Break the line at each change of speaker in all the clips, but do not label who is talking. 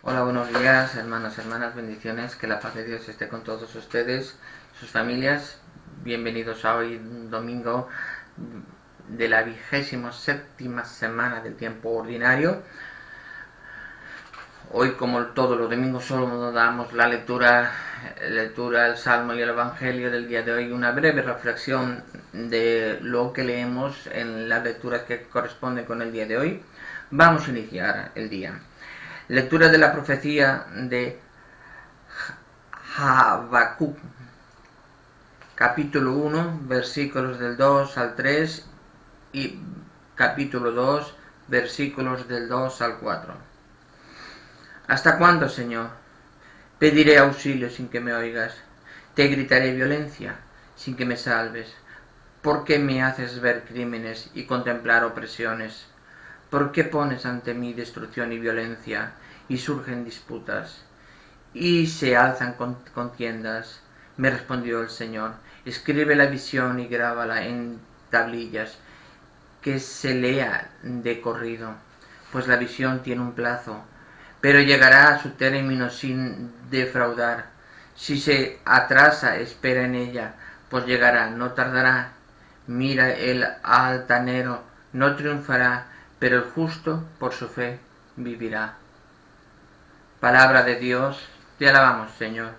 Hola, buenos días, hermanos, hermanas, bendiciones, que la paz de Dios esté con todos ustedes, sus familias. Bienvenidos a hoy, domingo de la 27ª semana del tiempo ordinario. Hoy, como todos los domingos, solo damos la lectura, el Salmo y el Evangelio del día de hoy, una breve reflexión de lo que leemos en las lecturas que corresponden con el día de hoy. Vamos a iniciar el día. Lectura de la profecía de Habacuc, capítulo 1, versículos del 2 al 3 y capítulo 2, versículos del 2 al 4. ¿Hasta cuándo, Señor? Pediré auxilio sin que me oigas. Te gritaré violencia sin que me salves. ¿Por qué me haces ver crímenes y contemplar opresiones? ¿Por qué pones ante mí destrucción y violencia y surgen disputas y se alzan contiendas? Me respondió el Señor: escribe la visión y grábala en tablillas, que se lea de corrido, pues la visión tiene un plazo, pero llegará a su término sin defraudar. Si se atrasa, espera en ella, pues llegará, no tardará. Mira, el altanero no triunfará, pero el justo por su fe vivirá. Palabra de Dios, te alabamos, Señor.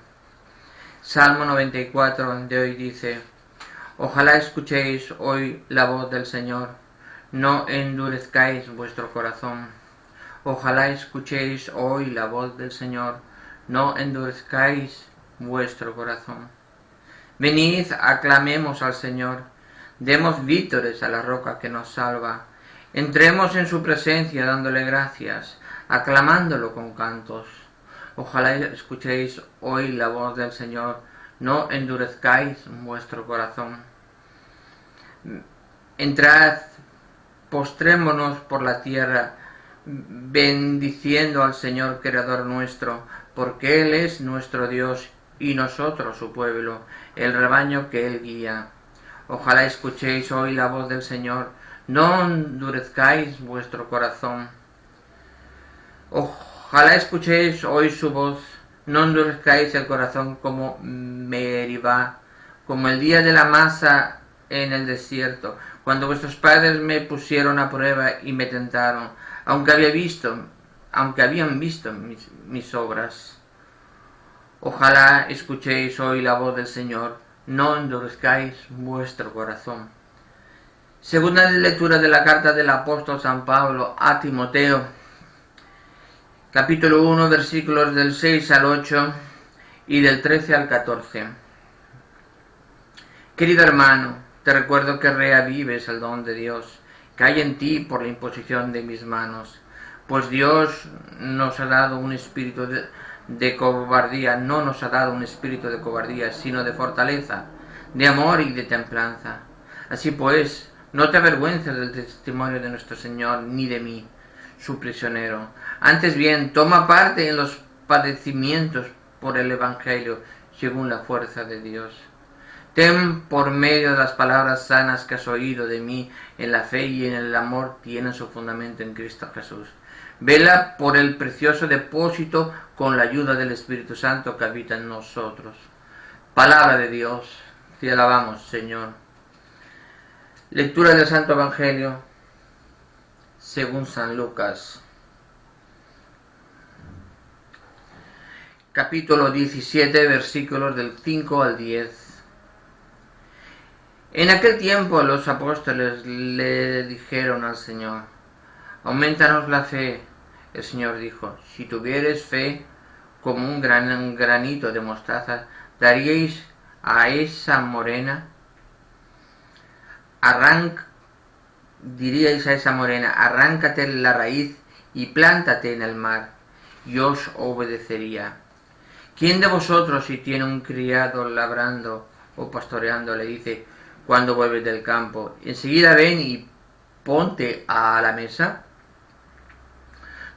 Salmo 94 de hoy dice: ojalá escuchéis hoy la voz del Señor, no endurezcáis vuestro corazón. Ojalá escuchéis hoy la voz del Señor, no endurezcáis vuestro corazón. Venid, aclamemos al Señor, demos vítores a la roca que nos salva. Entremos en su presencia dándole gracias, aclamándolo con cantos. Ojalá escuchéis hoy la voz del Señor, no endurezcáis vuestro corazón. Entrad, postrémonos por la tierra, bendiciendo al Señor Creador nuestro, porque Él es nuestro Dios y nosotros su pueblo, el rebaño que Él guía. Ojalá escuchéis hoy la voz del Señor, no endurezcáis vuestro corazón. Ojalá escuchéis hoy su voz, no endurezcáis el corazón como Meribá, como el día de la masa en el desierto, cuando vuestros padres me pusieron a prueba y me tentaron, aunque habían visto mis obras. Ojalá escuchéis hoy la voz del Señor, no endurezcáis vuestro corazón. Segunda lectura de la carta del apóstol San Pablo a Timoteo, capítulo 1, versículos del 6 al 8 y del 13 al 14. Querido hermano, te recuerdo que reavives el don de Dios que hay en ti por la imposición de mis manos, pues Dios nos ha dado un espíritu de cobardía, no nos ha dado un espíritu de cobardía, sino de fortaleza, de amor y de templanza. Así pues, no te avergüences del testimonio de nuestro Señor, ni de mí, su prisionero. Antes bien, toma parte en los padecimientos por el Evangelio, según la fuerza de Dios. Ten por medio de las palabras sanas que has oído de mí, en la fe y en el amor tienen su fundamento en Cristo Jesús. Vela por el precioso depósito con la ayuda del Espíritu Santo que habita en nosotros. Palabra de Dios, te alabamos, Señor. Lectura del Santo Evangelio según San Lucas. Capítulo 17, versículos del 5 al 10. En aquel tiempo los apóstoles le dijeron al Señor: aumentanos la fe. El Señor dijo: si tuviereis fe como un granito de mostaza, daríais a esa morena, diríais a esa morena: arráncate la raíz y plántate en el mar, y os obedecería. ¿Quién de vosotros, si tiene un criado labrando o pastoreando, le dice cuando vuelves del campo: enseguida ven y ponte a la mesa?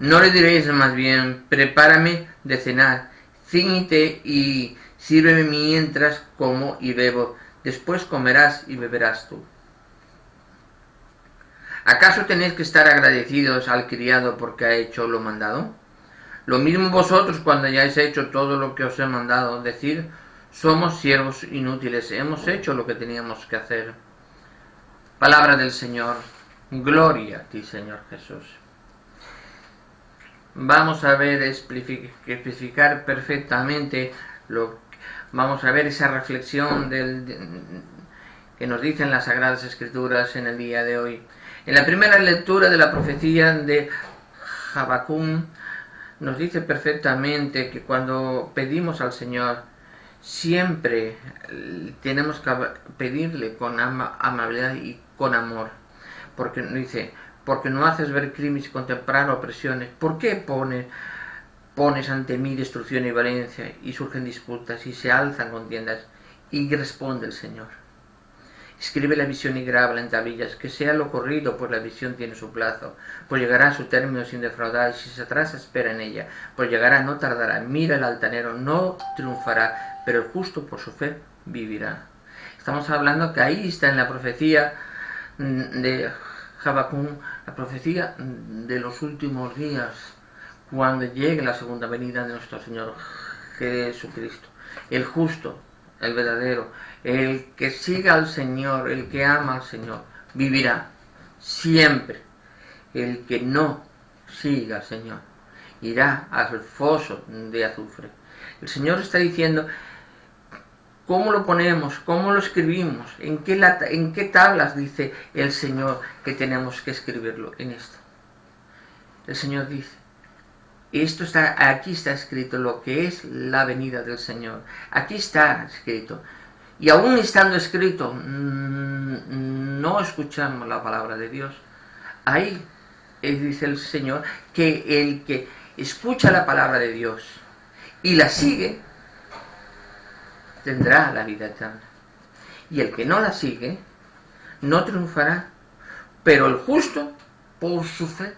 ¿No le diréis más bien: prepárame de cenar, cíñete y sírveme mientras como y bebo, después comerás y beberás tú? ¿Acaso tenéis que estar agradecidos al criado porque ha hecho lo mandado? Lo mismo vosotros cuando hayáis hecho todo lo que os he mandado, decir, somos siervos inútiles, hemos hecho lo que teníamos que hacer. Palabra del Señor, gloria a ti, Señor Jesús. Vamos a ver, especificar perfectamente, vamos a ver esa reflexión que nos dicen las Sagradas Escrituras en el día de hoy. En la primera lectura de la profecía de Habacuc, nos dice perfectamente que cuando pedimos al Señor, siempre tenemos que pedirle con amabilidad y con amor. Porque dice, porque no haces ver crímenes y contemplar opresiones. ¿Por qué pones ante mí destrucción y violencia? Y surgen disputas y se alzan contiendas. Y responde el Señor. Escribe la visión y grábala en tablillas, que sea lo corrido, pues la visión tiene su plazo, pues llegará a su término sin defraudar, y si se atrasa espera en ella, pues llegará, no tardará. Mira, el altanero no triunfará, pero el justo por su fe vivirá. Estamos hablando que ahí está en la profecía de Habacuc, la profecía de los últimos días, cuando llegue la segunda venida de nuestro Señor Jesucristo, el justo, el verdadero, el que siga al Señor, el que ama al Señor, vivirá siempre. El que no siga al Señor irá al foso de azufre. El Señor está diciendo cómo lo ponemos, cómo lo escribimos, en qué tablas dice el Señor que tenemos que escribirlo en esto. El Señor dice, aquí está escrito lo que es la venida del Señor. Aquí está escrito. Y aún estando escrito, no escuchamos la palabra de Dios. Ahí dice el Señor que el que escucha la palabra de Dios y la sigue, tendrá la vida eterna. Y el que no la sigue, no triunfará, pero el justo, por su fe,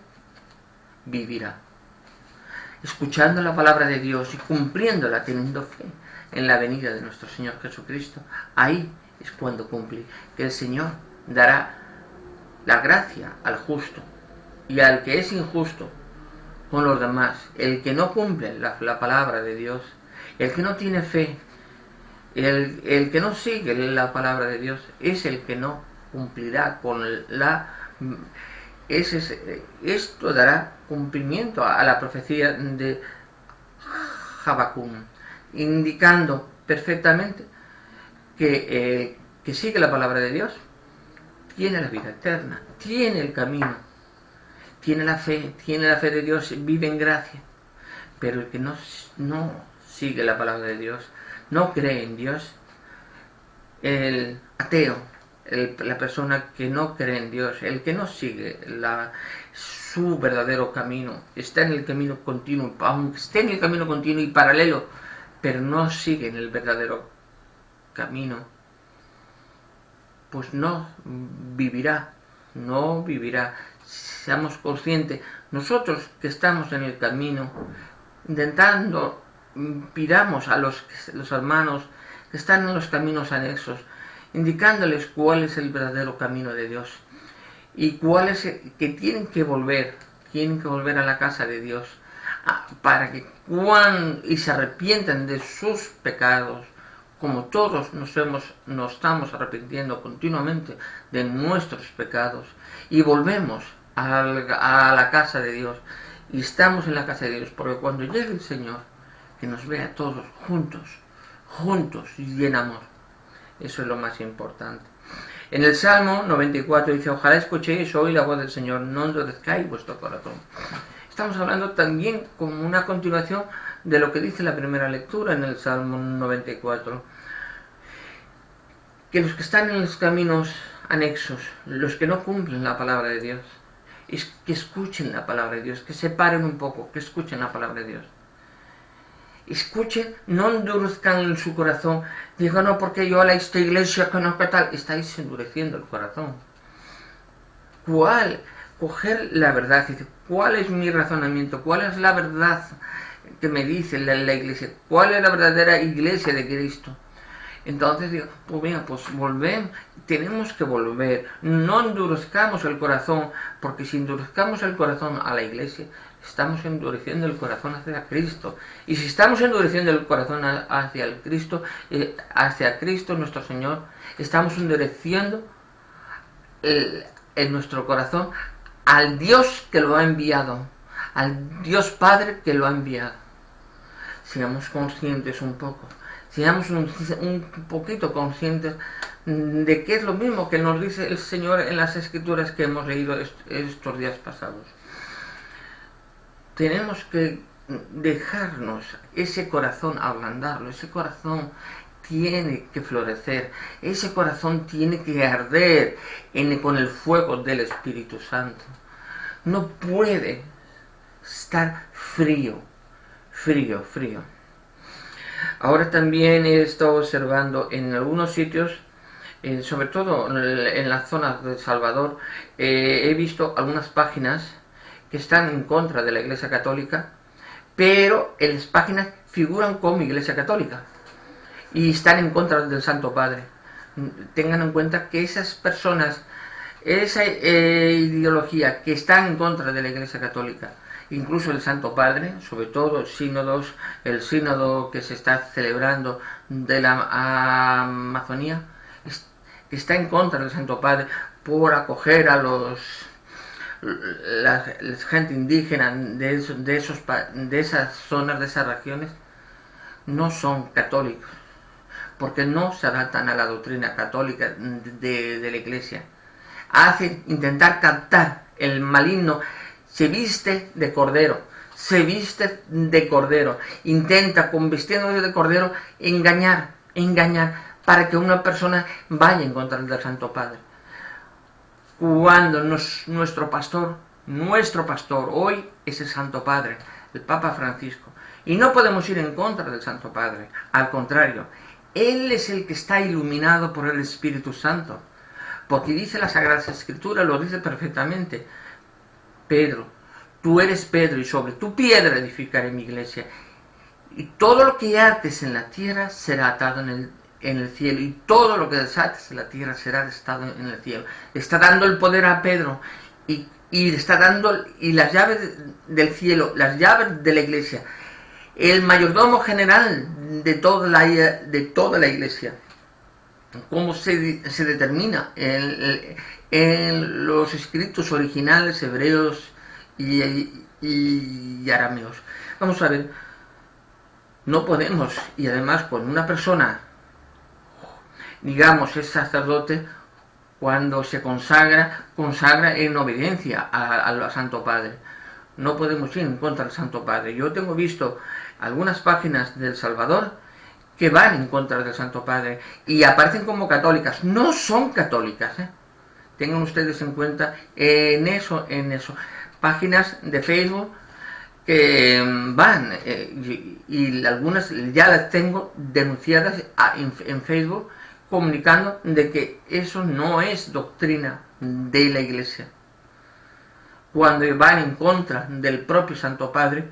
vivirá. Escuchando la palabra de Dios y cumpliéndola, teniendo fe en la venida de nuestro Señor Jesucristo, ahí es cuando cumple, que el Señor dará la gracia al justo y al que es injusto con los demás, el que no cumple la palabra de Dios, el que no tiene fe, el que no sigue la palabra de Dios, es el que no cumplirá con esto dará cumplimiento a la profecía de Habacuc, indicando perfectamente que el que sigue la palabra de Dios tiene la vida eterna, tiene el camino, tiene la fe de Dios, vive en gracia. Pero el que no sigue la palabra de Dios, no cree en Dios, el ateo, la persona que no cree en Dios, el que no sigue su verdadero camino, está en el camino continuo, aunque esté en el camino continuo y paralelo, pero no sigue en el verdadero camino, pues no vivirá. Seamos conscientes, nosotros que estamos en el camino, intentando, pidamos a los hermanos que están en los caminos anexos, indicándoles cuál es el verdadero camino de Dios y cuál es que tienen que volver a la casa de Dios para que y se arrepientan de sus pecados, como todos nos estamos arrepintiendo continuamente de nuestros pecados, y volvemos a la casa de Dios, y estamos en la casa de Dios, porque cuando llegue el Señor, que nos vea todos juntos y en amor. Eso es lo más importante. En el Salmo 94 dice, ojalá escuchéis hoy la voz del Señor, no endurezcáis vuestro corazón. Estamos hablando también como una continuación de lo que dice la primera lectura en el Salmo 94. Que los que están en los caminos anexos, los que no cumplen la palabra de Dios, es que escuchen la palabra de Dios, que se paren un poco, que escuchen la palabra de Dios. Escuchen, no endurezcan en su corazón. Digo, no, porque yo a esta iglesia que no, que tal. Estáis endureciendo el corazón. Coger la verdad, ¿cuál es mi razonamiento? ¿Cuál es la verdad que me dice la iglesia? ¿Cuál es la verdadera iglesia de Cristo? Entonces digo, pues venga, pues volvemos, tenemos que volver, no endurezcamos el corazón, porque si endurezcamos el corazón a la Iglesia, estamos endureciendo el corazón hacia Cristo. Y si estamos endureciendo el corazón hacia Cristo nuestro Señor, estamos endureciendo en nuestro corazón al Dios que lo ha enviado, al Dios Padre que lo ha enviado. Seamos conscientes un poco, seamos un poquito conscientes de que es lo mismo que nos dice el Señor en las Escrituras que hemos leído estos días pasados. Tenemos que dejarnos ese corazón, ablandarlo, ese corazón tiene que florecer, ese corazón tiene que arder con el fuego del Espíritu Santo. No puede estar frío. Ahora también he estado observando en algunos sitios, sobre todo en las zonas de Salvador, he visto algunas páginas que están en contra de la Iglesia Católica, pero en las páginas figuran como Iglesia Católica y están en contra del Santo Padre. Tengan en cuenta que esas personas, esa ideología que está en contra de la Iglesia Católica, incluso el Santo Padre, sobre todo el sínodo que se está celebrando de la Amazonía, que está en contra del Santo Padre por acoger a la gente indígena de esas zonas, de esas regiones, no son católicos, porque no se adaptan a la doctrina católica de la Iglesia. Hacen intentar captar el maligno. Se viste de cordero, intenta, con vistiéndose de cordero, engañar, para que una persona vaya en contra del Santo Padre. Cuando nuestro pastor hoy es el Santo Padre, el Papa Francisco, y no podemos ir en contra del Santo Padre, al contrario, Él es el que está iluminado por el Espíritu Santo, porque dice la Sagrada Escritura, lo dice perfectamente: Pedro, tú eres Pedro, y sobre tu piedra edificaré mi iglesia, y todo lo que ates en la tierra será atado en el cielo, y todo lo que desates en la tierra será desatado en el cielo. Le está dando el poder a Pedro, y le está dando las llaves del cielo, las llaves de la iglesia, el mayordomo general de toda la iglesia. ¿Cómo se determina en los escritos originales hebreos y arameos? Vamos a ver, no podemos, y además cuando una persona, digamos, es sacerdote, cuando se consagra en obediencia al Santo Padre. No podemos ir en contra del Santo Padre. Yo tengo visto algunas páginas del Salvador que van en contra del Santo Padre y aparecen como católicas. No son católicas, tengan ustedes en cuenta en eso. Páginas de Facebook que van, y algunas ya las tengo denunciadas en Facebook, comunicando de que eso no es doctrina de la Iglesia. Cuando van en contra del propio Santo Padre,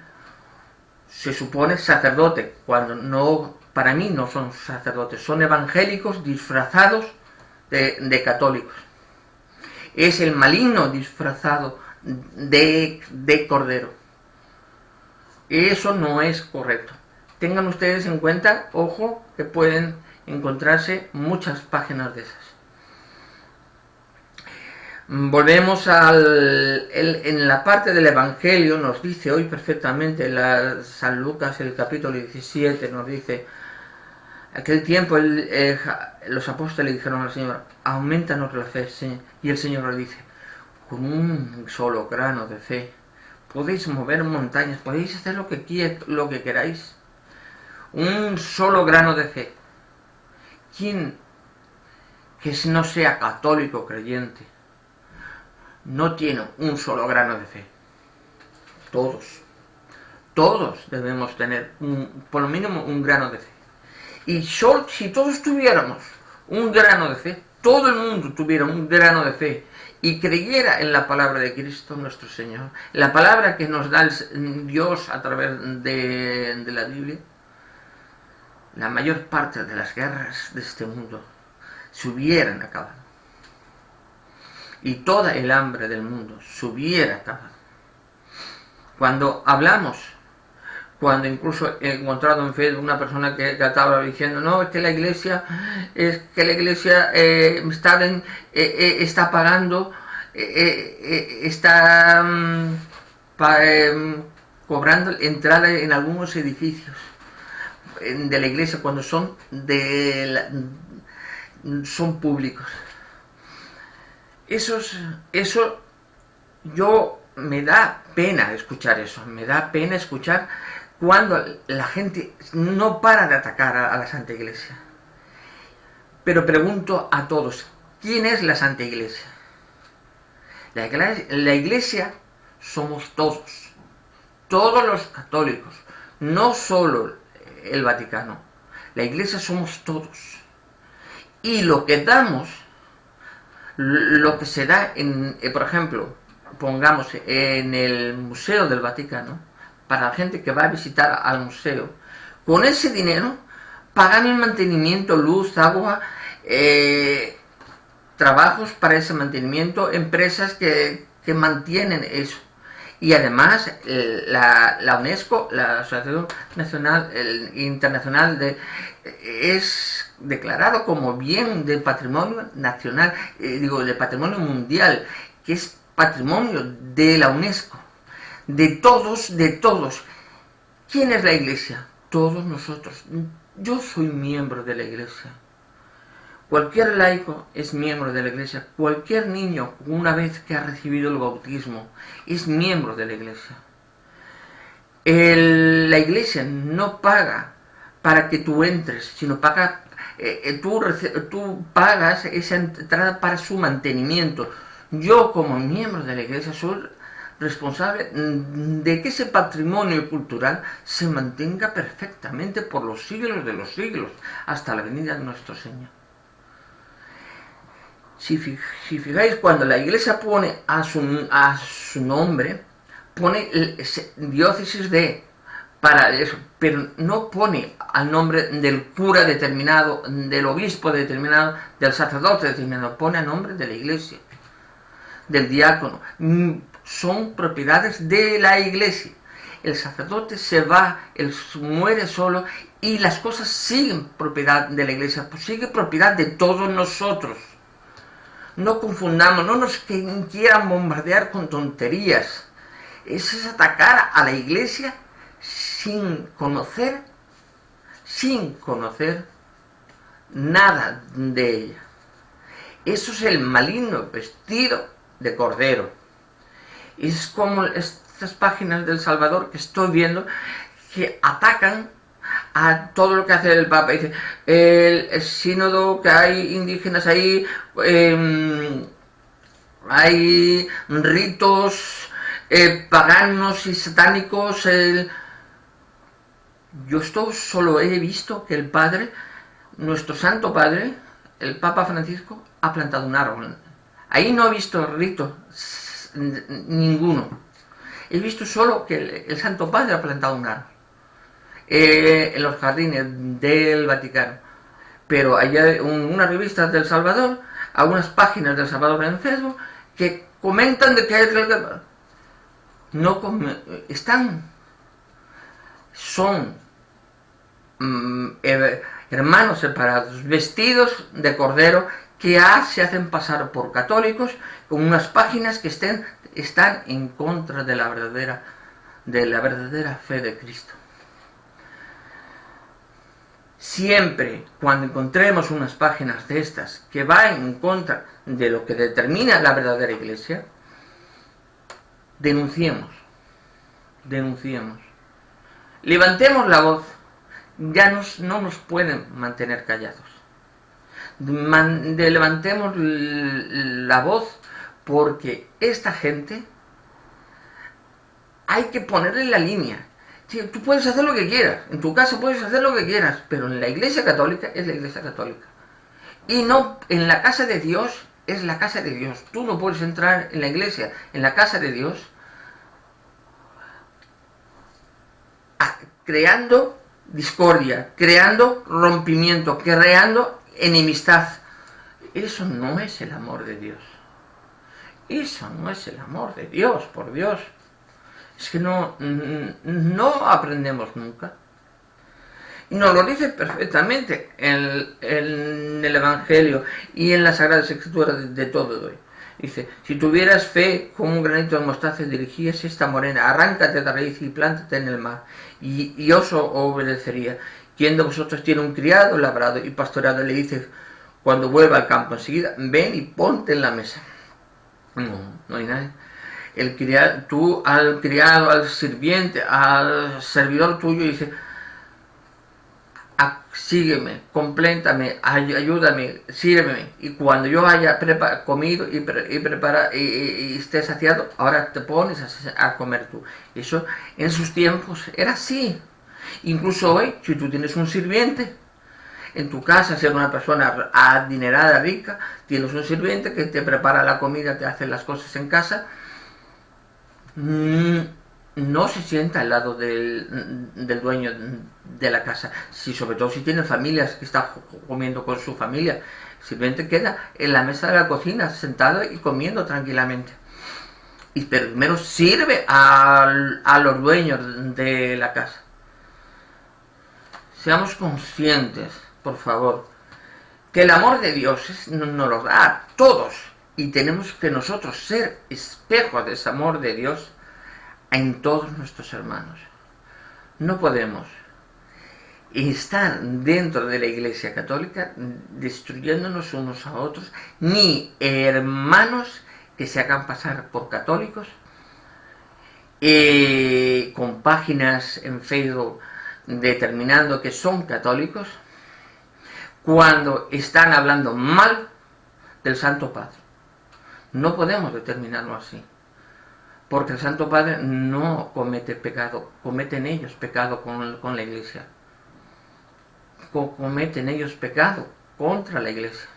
se supone sacerdote, cuando no, para mí no son sacerdotes, son evangélicos disfrazados de católicos. Es el maligno disfrazado de cordero. Eso no es correcto. Tengan ustedes en cuenta, ojo, que pueden encontrarse muchas páginas de esas. Volvemos en la parte del Evangelio, nos dice hoy perfectamente San Lucas, el capítulo 17, nos dice: aquel tiempo los apóstoles dijeron al Señor: aumentanos la fe, Señor. Y el Señor les dice: con un solo grano de fe podéis mover montañas, podéis hacer lo que queráis. Un solo grano de fe. ¿Quién que no sea católico creyente no tiene un solo grano de fe? Todos debemos tener por lo mínimo un grano de fe. Y si todos tuviéramos un grano de fe, todo el mundo tuviera un grano de fe y creyera en la palabra de Cristo nuestro Señor, la palabra que nos da Dios a través de la Biblia, la mayor parte de las guerras de este mundo se hubieran acabado. y toda el hambre del mundo se hubiera acabado. Cuando hablamos, cuando incluso he encontrado en Facebook una persona que estaba diciendo, no, es que la iglesia está pagando, está cobrando entrada en algunos edificios de la iglesia cuando son son públicos. Eso me da pena escuchar eso, me da pena escuchar cuando la gente no para de atacar a la Santa Iglesia. Pero pregunto a todos, ¿quién es la Santa Iglesia? La Iglesia somos todos los católicos, no solo el Vaticano. La Iglesia somos todos. Y lo que damos, lo que se da por ejemplo, pongamos en el Museo del Vaticano, para la gente que va a visitar al museo, con ese dinero pagan el mantenimiento, luz, agua, trabajos para ese mantenimiento, empresas que mantienen eso. Y además la UNESCO, la Asociación Internacional es declarado como bien de patrimonio nacional, de patrimonio mundial, que es patrimonio de la UNESCO, de todos. ¿Quién es la Iglesia? Todos nosotros. Yo soy miembro de la Iglesia. Cualquier laico es miembro de la Iglesia. Cualquier niño, una vez que ha recibido el bautismo, es miembro de la Iglesia. La Iglesia no paga para que tú entres, sino paga, tú pagas esa entrada para su mantenimiento. Yo, como miembro de la Iglesia, soy responsable de que ese patrimonio cultural se mantenga perfectamente por los siglos de los siglos, hasta la venida de nuestro Señor. Si fijáis, cuando la Iglesia pone a su nombre, pone diócesis para eso, pero no pone al nombre del cura determinado, del obispo determinado, del sacerdote determinado, pone a nombre de la Iglesia, del diácono. Son propiedades de la Iglesia. El sacerdote se va, él muere solo y las cosas siguen propiedad de la Iglesia, pues sigue propiedad de todos nosotros. No confundamos, no nos quieran bombardear con tonterías. Eso es atacar a la Iglesia sin conocer nada de ella. Eso es el maligno vestido de cordero. Es como estas páginas del Salvador que estoy viendo que atacan a todo lo que hace el Papa. Dice, el sínodo, que hay indígenas ahí, hay ritos paganos y satánicos. Yo solo he visto que el Padre, nuestro Santo Padre, el Papa Francisco, ha plantado un árbol. Ahí no he visto rito ninguno. He visto solo que el Santo Padre ha plantado un árbol en los jardines del Vaticano. Pero hay unas revistas del Salvador, algunas páginas del Salvador en Facebook, que comentan de que son hermanos separados, vestidos de cordero, que se hacen pasar por católicos, con unas páginas que están en contra de la verdadera fe de Cristo. Siempre cuando encontremos unas páginas de estas que van en contra de lo que determina la verdadera Iglesia, denunciemos. Levantemos la voz. Ya no nos pueden mantener callados. Levantemos la voz, porque esta gente hay que ponerle la línea. Sí, tú puedes hacer lo que quieras, en tu casa puedes hacer lo que quieras, pero en la Iglesia Católica es la Iglesia Católica. Y no, en la casa de Dios es la casa de Dios. Tú no puedes entrar en la Iglesia, en la casa de Dios, creando discordia, creando rompimiento, creando enemistad. Eso no es el amor de Dios. Eso no es el amor de Dios, por Dios. Es que no aprendemos nunca. Y nos lo dice perfectamente en el Evangelio y en las Sagradas Escrituras de todo hoy. Dice, si tuvieras fe como un granito de mostaza, dirigías esta morena, arráncate de raíz y plántate en el mar, y os obedecería. ¿Quién de vosotros tiene un criado labrado y pastoreado? Le dice, cuando vuelva al campo enseguida, ven y ponte en la mesa. No hay nadie. Tú al criado, al sirviente, al servidor tuyo, dice, sígueme, complétame, ayúdame, sírveme, y cuando yo haya comido y esté saciado, ahora te pones a comer tú. Eso en sus tiempos era así. Incluso hoy, si tú tienes un sirviente en tu casa, si eres una persona adinerada, rica, tienes un sirviente que te prepara la comida, te hace las cosas en casa, no se sienta al lado del dueño de la casa, sobre todo si tiene familias que está comiendo con su familia. El sirviente queda en la mesa de la cocina sentado y comiendo tranquilamente, y primero sirve a los dueños de la casa. Seamos conscientes, por favor, que el amor de Dios nos lo da a todos, y tenemos que nosotros ser espejos de ese amor de Dios en todos nuestros hermanos. No podemos estar dentro de la Iglesia Católica destruyéndonos unos a otros, ni hermanos que se hagan pasar por católicos, con páginas en Facebook determinando que son católicos, cuando están hablando mal del Santo Padre. No podemos determinarlo así, porque el Santo Padre no comete pecado, cometen ellos pecado con la Iglesia, cometen ellos pecado contra la Iglesia,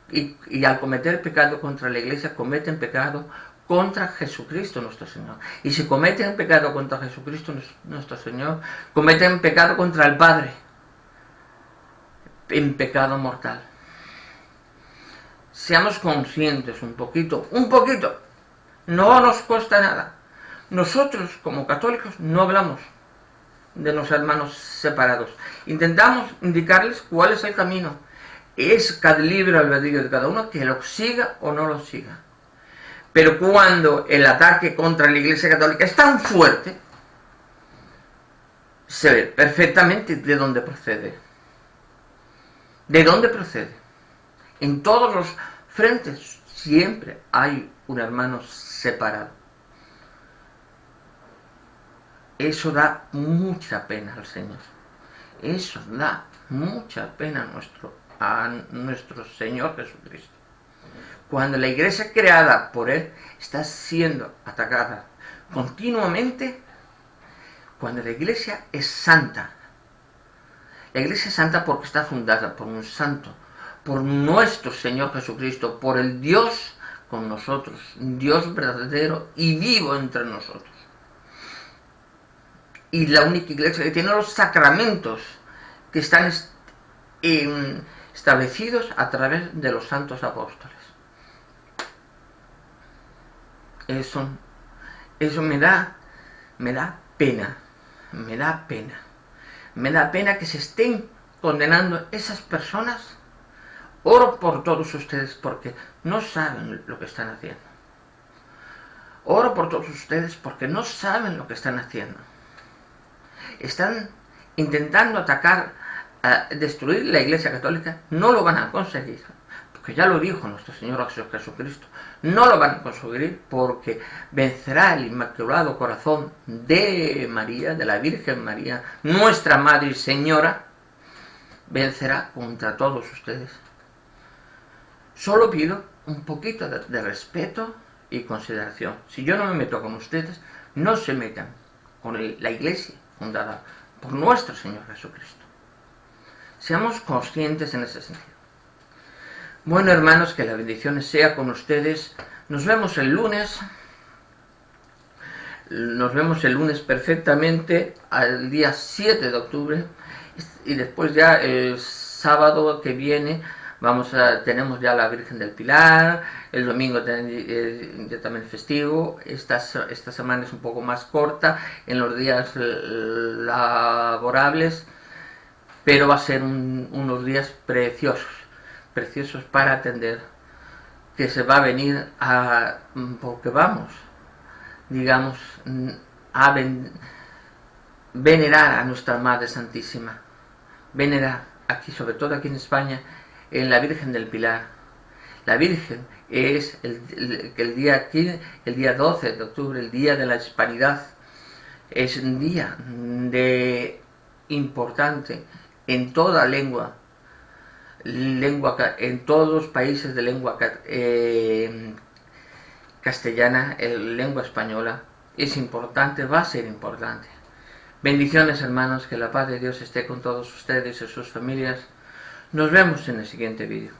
y al cometer pecado contra la Iglesia, cometen pecado contra Jesucristo nuestro Señor. Y si cometen pecado contra Jesucristo nuestro Señor, cometen pecado contra el Padre, en pecado mortal. Seamos conscientes un poquito, no nos cuesta nada. Nosotros como católicos no hablamos de los hermanos separados, intentamos indicarles cuál es el camino. Es cada libre albedrío de cada uno que lo siga o no lo siga. Pero cuando el ataque contra la Iglesia Católica es tan fuerte, se ve perfectamente de dónde procede. ¿De dónde procede? En todos los frentes siempre hay un hermano separado. Eso da mucha pena al Señor. Eso da mucha pena a nuestro Señor Jesucristo. Cuando la iglesia creada por Él está siendo atacada continuamente, cuando la iglesia es santa. La iglesia es santa porque está fundada por un santo, por nuestro Señor Jesucristo, por el Dios con nosotros, Dios verdadero y vivo entre nosotros. Y la única iglesia que tiene los sacramentos que están establecidos a través de los santos apóstoles. Eso me da pena, me da pena que se estén condenando esas personas. Oro por todos ustedes porque no saben lo que están haciendo. Oro por todos ustedes porque no saben lo que están haciendo. Están intentando atacar, destruir la Iglesia Católica. No lo van a conseguir, porque ya lo dijo nuestro Señor Jesucristo. No lo van a conseguir porque vencerá el Inmaculado Corazón de María, de la Virgen María, nuestra Madre y Señora. Vencerá contra todos ustedes. Solo pido un poquito de respeto y consideración. Si yo no me meto con ustedes, no se metan con la Iglesia fundada por nuestro Señor Jesucristo. Seamos conscientes en ese sentido. Bueno, hermanos, que la bendición sea con ustedes. Nos vemos el lunes. Nos vemos el lunes perfectamente, al día 7 de octubre. Y después ya el sábado que viene Tenemos ya la Virgen del Pilar, el domingo ya también festivo, esta semana es un poco más corta en los días laborables, pero va a ser unos días preciosos para atender, que se va a venir porque vamos, digamos, a venerar a nuestra Madre Santísima, venerar aquí, sobre todo aquí en España, en la Virgen del Pilar. La Virgen es el día 12 de octubre, el día de la Hispanidad, es un día importante en toda lengua, en todos los países de lengua castellana, lengua española, es importante, va a ser importante. Bendiciones, hermanos, que la paz de Dios esté con todos ustedes y sus familias. Nos vemos en el siguiente vídeo.